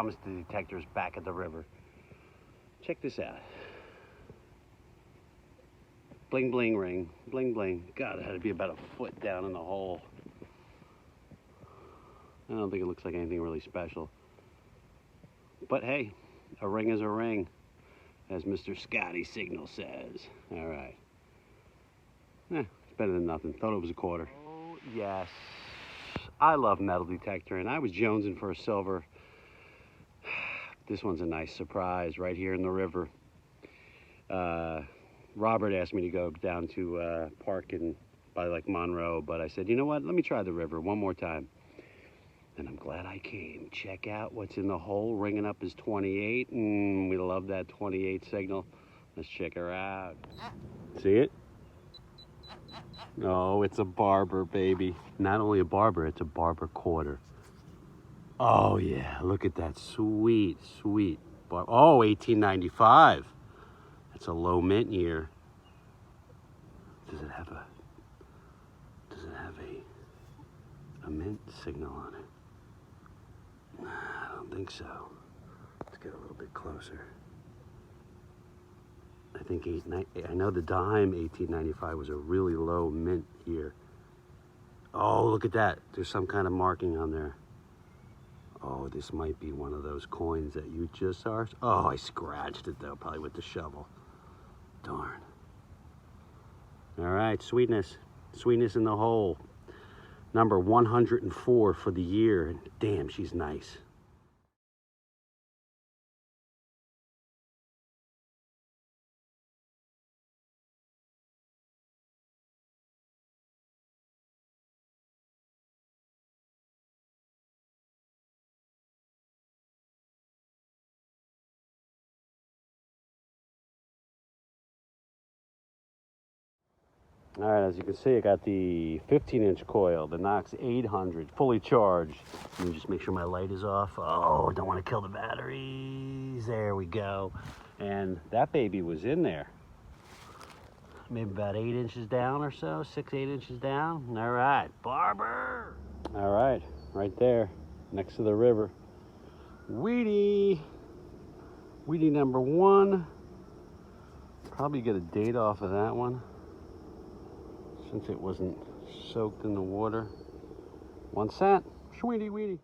promise the detector's back at the river. Check this out. Bling bling ring, bling bling. God, it had to be about a foot down in the hole. I don't think it looks like anything really special. But hey, a ring is a ring, as Mr. Scotty Signal says. All right. It's better than nothing. Thought it was a quarter. Oh, yes. I love metal detector, and I was jonesing for a silver. This one's a nice surprise right here in the river. Robert asked me to go down to park by like Monroe, but I said, you know what? Let me try the river one more time. And I'm glad I came. Check out what's in the hole. Ringing up is 28. We love that 28 signal. Let's check her out. See it? Oh, it's a barber, baby. Not only a barber, it's a barber quarter. Oh, yeah. Look at that. Sweet, sweet. Oh, 1895. That's a low mint year. Does it have a mint signal on it? I don't think so. Let's get a little bit closer. I think I know the dime 1895 was a really low mint year. Oh, look at that. There's some kind of marking on there. Oh, this might be one of those coins that you just saw. Oh, I scratched it though, probably with the shovel. Darn. All right, sweetness. Sweetness in the hole. Number 104 for the year. Damn, she's nice. All right, as you can see, I got the 15-inch coil, the Knox 800, fully charged. Let me just make sure my light is off. Oh, don't want to kill the batteries. There we go. And that baby was in there. Maybe about 8 inches down or so, 6, 8 inches down. All right, barber. All right, right there, next to the river. Weedy number 1. Probably get a date off of that one, since it wasn't soaked in the water. 1 cent. Sweetie weedy.